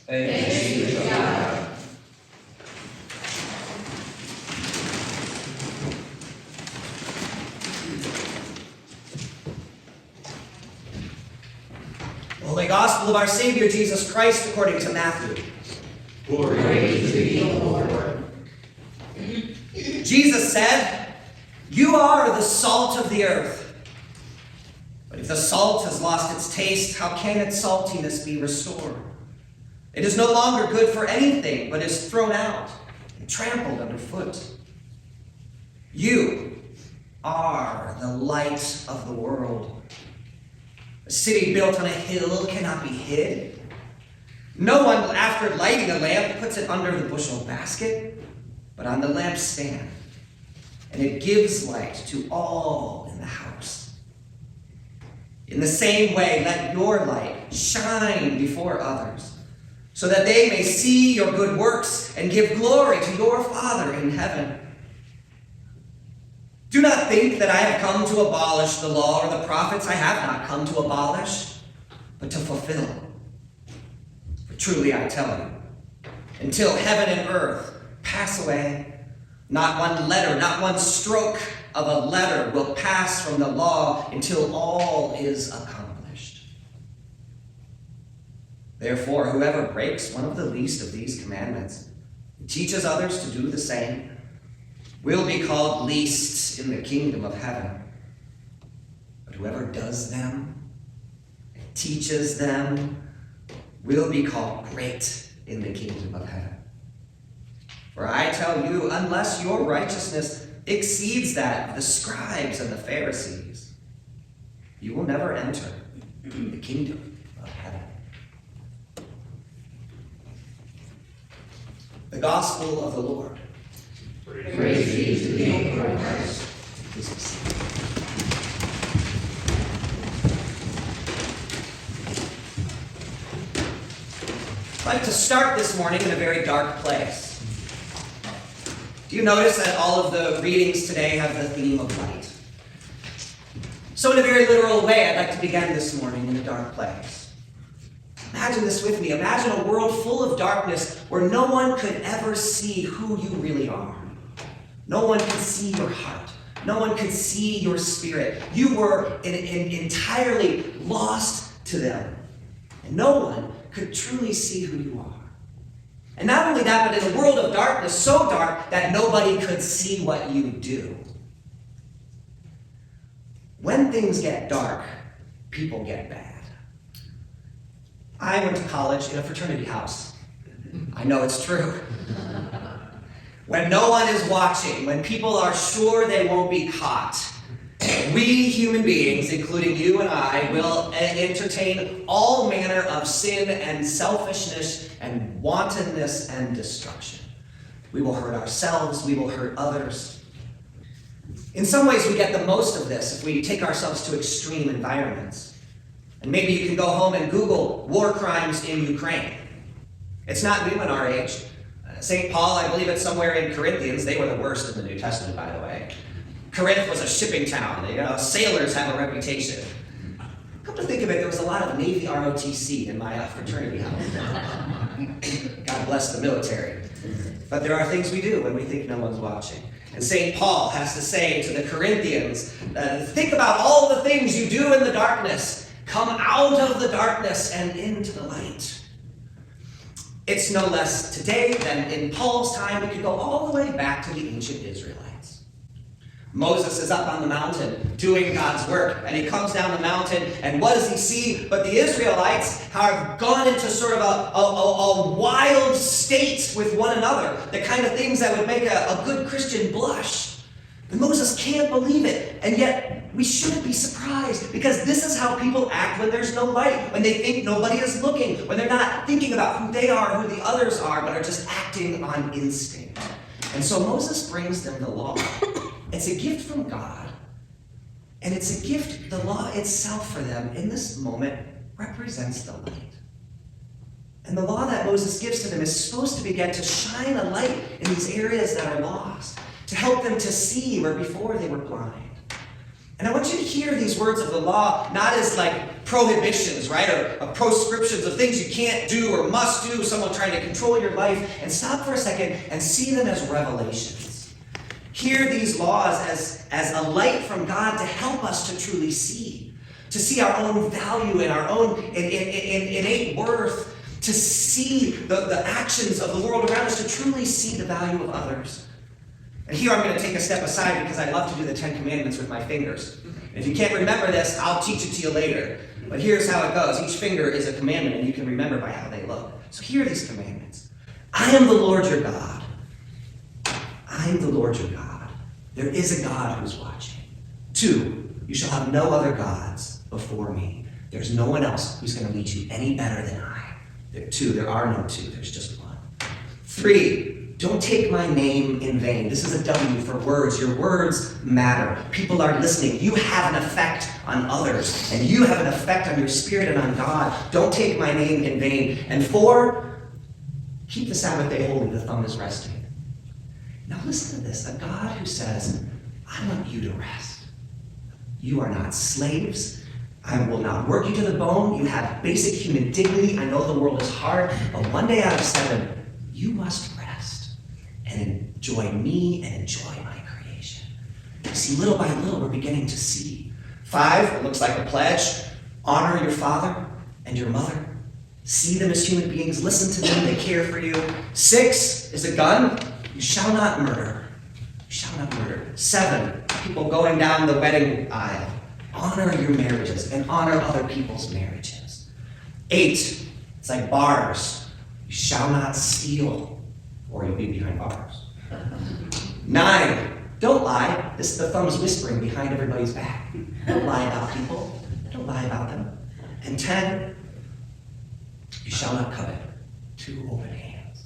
Thanks be to God. The Holy Gospel of our Savior Jesus Christ according to Matthew. Glory to thee, O Lord. Jesus said, "You are the salt of the earth. But if the salt has lost its taste, how can its saltiness be restored? It is no longer good for anything, but is thrown out and trampled underfoot. You are the light of the world. A city built on a hill cannot be hid. No one, after lighting a lamp, puts it under the bushel basket, but on the lampstand, and it gives light to all in the house. In the same way, let your light shine before others, so that they may see your good works and give glory to your Father in heaven. Do not think that I have come to abolish the law or the prophets. I have not come to abolish, but to fulfill. For truly I tell you, until heaven and earth pass away, not one letter, not one stroke of a letter will pass from the law until all is accomplished. Therefore, whoever breaks one of the least of these commandments and teaches others to do the same will be called least in the kingdom of heaven. But whoever does them and teaches them will be called great in the kingdom of heaven. For I tell you, unless your righteousness exceeds that of the scribes and the Pharisees, you will never enter the kingdom of heaven." The Gospel of the Lord. Praise be to thee, O Christ. Please be seated. I'd like to start this morning in a very dark place. Do you notice that all of the readings today have the theme of light? So in a very literal way, I'd like to begin this morning in a dark place. Imagine this with me. Imagine a world full of darkness where no one could ever see who you really are. No one could see your heart. No one could see your spirit. You were entirely lost to them. And no one could truly see who you are. And not only that, but in a world of darkness, so dark that nobody could see what you do. When things get dark, people get bad. I went to college in a fraternity house. I know it's true. When no one is watching, when people are sure they won't be caught, we human beings, including you and I, will entertain all manner of sin and selfishness and wantonness and destruction. We will hurt ourselves, we will hurt others. In some ways, we get the most of this if we take ourselves to extreme environments. And maybe you can go home and Google war crimes in Ukraine. It's not new in our age. St. Paul, I believe it's somewhere in Corinthians. They were the worst in the New Testament, by the way. Corinth was a shipping town. Sailors have a reputation. Come to think of it, there was a lot of Navy ROTC in my fraternity house. God bless the military. But there are things we do when we think no one's watching. And St. Paul has to say to the Corinthians, think about all the things you do in the darkness. Come out of the darkness and into the light. It's no less today than in Paul's time. We could go all the way back to the ancient Israelites. Moses is up on the mountain doing God's work, and he comes down the mountain, and what does he see? But the Israelites have gone into sort of a wild state with one another, the kind of things that would make a good Christian blush. And Moses can't believe it, and yet we shouldn't be surprised, because this is how people act when there's no light, when they think nobody is looking, when they're not thinking about who they are, who the others are, but are just acting on instinct. And so Moses brings them the law. It's a gift from God, and it's a gift, the law itself for them in this moment represents the light. And the law that Moses gives to them is supposed to begin to shine a light in these areas that are lost, to help them to see where before they were blind. And I want you to hear these words of the law not as like prohibitions, right? Or proscriptions of things you can't do or must do, someone trying to control your life, and stop for a second and see them as revelations. Hear these laws as a light from God to help us to truly see our own value and our own innate worth, to see the actions of the world around us, to truly see the value of others. And here I'm going to take a step aside because I love to do the 10 Commandments with my fingers. If you can't remember this, I'll teach it to you later. But here's how it goes. Each finger is a commandment, and you can remember by how they look. So here are these commandments. I am the Lord your God. I am the Lord your God. There is a God who's watching. 2, you shall have no other gods before me. There's no one else who's going to lead you any better than I. There are no 2. There's just 1. 3, don't take my name in vain. This is a W for words. Your words matter. People are listening. You have an effect on others, and you have an effect on your spirit and on God. Don't take my name in vain. And 4, keep the Sabbath day holy. The thumb is resting. Now listen to this. A God who says, I want you to rest. You are not slaves. I will not work you to the bone. You have basic human dignity. I know the world is hard, but one day out of 7, you must rest and enjoy me and enjoy my creation. You see, little by little, we're beginning to see. 5, it looks like a pledge. Honor your father and your mother. See them as human beings. Listen to them. They care for you. 6 is a gun. You shall not murder. You shall not murder. 7, people going down the wedding aisle. Honor your marriages and honor other people's marriages. 8, it's like bars. You shall not steal, or you'll be behind bars. 9, don't lie. The thumb's whispering behind everybody's back. Don't lie about people. Don't lie about them. And 10, you shall not covet. 2 open hands.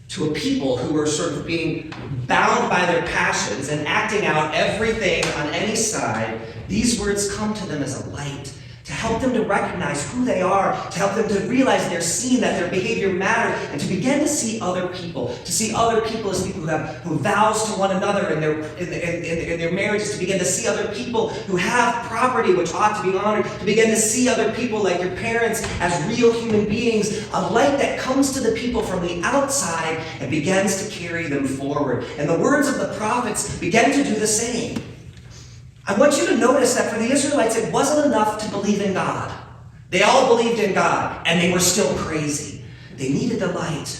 To a people who are sort of being bound by their passions and acting out everything on any side, these words come to them as a light, to help them to recognize who they are, to help them to realize they're seen, that their behavior matters, and to begin to see other people, as people who vows to one another in their marriages, to begin to see other people who have property which ought to be honored, to begin to see other people like your parents as real human beings, a light that comes to the people from the outside and begins to carry them forward. And the words of the prophets begin to do the same. I want you to notice that for the Israelites, it wasn't enough to believe in God. They all believed in God, and they were still crazy. They needed the light.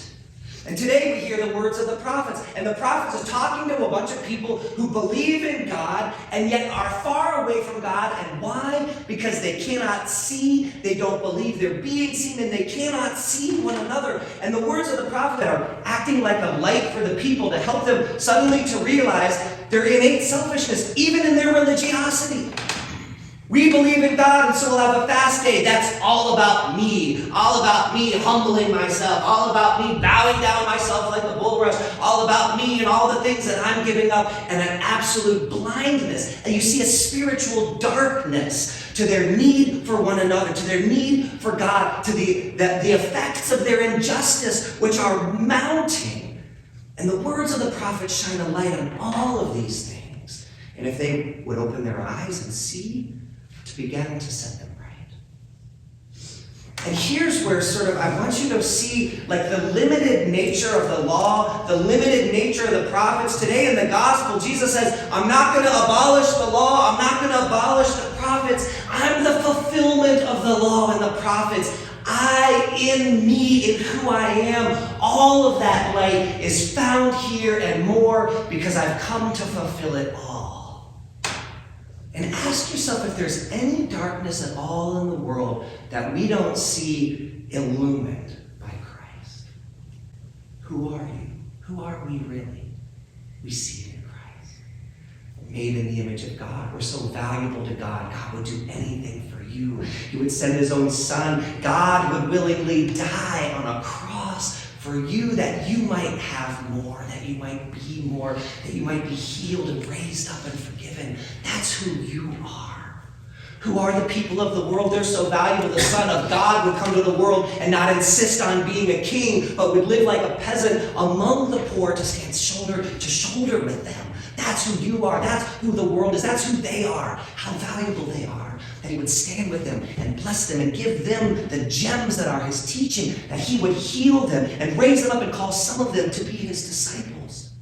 And today we hear the words of the prophets. And the prophets are talking to a bunch of people who believe in God and yet are far away from God. And why? Because they cannot see, they don't believe they're being seen, and they cannot see one another. And the words of the prophet are acting like a light for the people to help them suddenly to realize their innate selfishness, even in their religiosity. We believe in God, and so we'll have a fast day. That's all about me humbling myself, all about me bowing down myself like a bulrush, all about me and all the things that I'm giving up, and an absolute blindness. And you see a spiritual darkness to their need for one another, to their need for God, to the effects of their injustice, which are mounting. And the words of the prophet shine a light on all of these things. And if they would open their eyes and see, to begin to set them right. And here's where I want you to see like the limited nature of the law, the limited nature of the prophets. Today in the gospel, Jesus says, I'm not going to abolish the law. I'm not going to abolish the prophets. I'm the fulfillment of the law and the prophets. I, in me, in who I am, all of that light is found here and more because I've come to fulfill it all. And ask yourself if there's any darkness at all in the world that we don't see illumined by Christ. Who are you? Who are we really? We see it in Christ. Made in the image of God. We're so valuable to God. God would do anything for you. He would send his own son. God would willingly die on a cross for you, that you might have more, that you might be more, that you might be healed and raised up and forgiven. That's who you are. Who are the people of the world? They're so valuable. The Son of God would come to the world and not insist on being a king, but would live like a peasant among the poor to stand shoulder to shoulder with them. That's who you are. That's who the world is. That's who they are. How valuable they are. that he would stand with them and bless them and give them the gems that are his teaching, that he would heal them and raise them up and call some of them to be his disciples.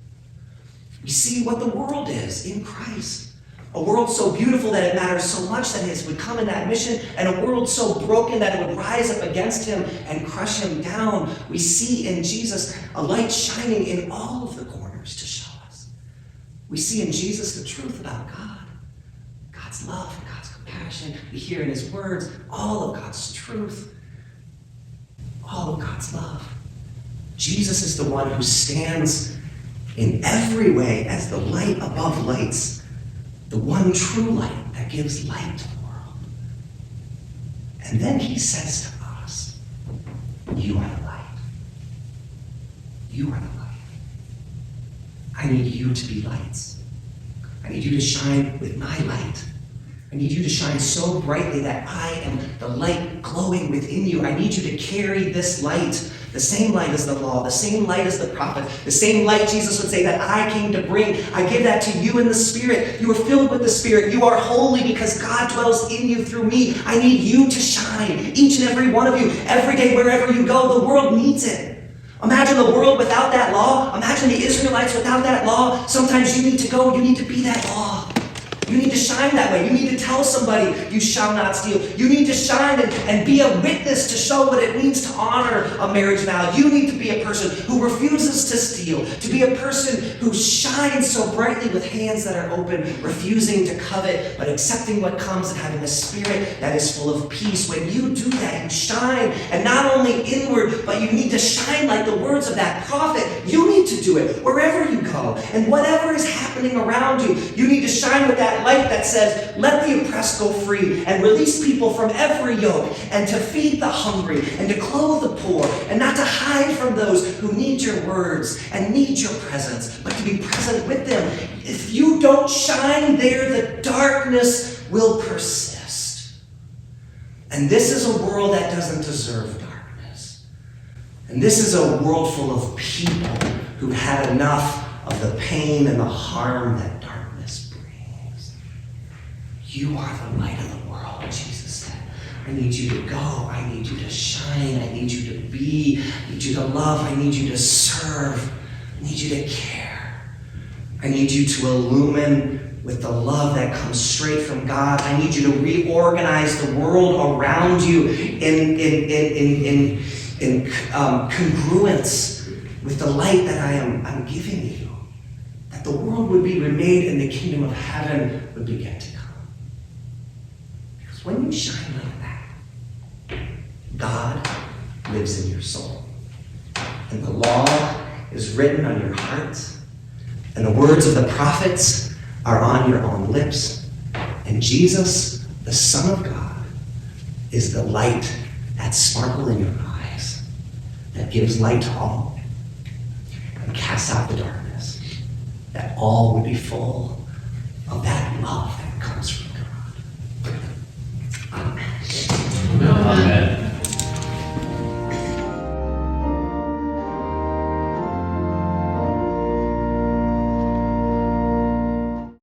We see what the world is in Christ. A world so beautiful that it matters so much that it would come in that mission, and a world so broken that it would rise up against him and crush him down. We see in Jesus a light shining in all of the corners to show us. We see in Jesus the truth about God, God's love and God's compassion. We hear in his words all of God's truth, all of God's love. Jesus is the one who stands in every way as the light above lights, the one true light that gives light to the world. And then he says to us, you are the light. You are the light. I need you to be lights. I need you to shine with my light. I need you to shine so brightly that I am the light glowing within you. I need you to carry this light. The same light as the law, the same light as the prophet, the same light Jesus would say that I came to bring. I give that to you in the Spirit. You are filled with the Spirit. You are holy because God dwells in you through me. I need you to shine, each and every one of you, every day, wherever you go. The world needs it. Imagine the world without that law. Imagine the Israelites without that law. Sometimes you need to go, you need to be that law. You need to shine that way. You need to tell somebody you shall not steal. You need to shine and be a witness to show what it means to honor a marriage vow. You need to be a person who refuses to steal, to be a person who shines so brightly with hands that are open, refusing to covet, but accepting what comes and having a spirit that is full of peace. When you do that, you shine, and not only inward, but you need to shine like the words of that prophet. You need to do it wherever you go, and whatever is happening around you, you need to shine with that light that says, let the oppressed go free and release people from every yoke, and to feed the hungry and to clothe the poor, and not to hide from those who need your words and need your presence, but to be present with them. If you don't shine there, the darkness will persist. And this is a world that doesn't deserve darkness. And this is a world full of people who've had enough of the pain and the harm that darkness brings. You are the light of the world, Jesus said. I need you to go. I need you to shine. I need you to be. I need you to love. I need you to serve. I need you to care. I need you to illumine with the love that comes straight from God. I need you to reorganize the world around you in congruence with the light that I'm giving you. That the world would be remade and the kingdom of heaven would begin to come. Because when you shine like that, God lives in your soul. And the law is written on your heart. And the words of the prophets are on your own lips. And Jesus, the Son of God, is the light that sparkles in your eyes, that gives light to all, and casts out the darkness, that all would be full of that love that comes from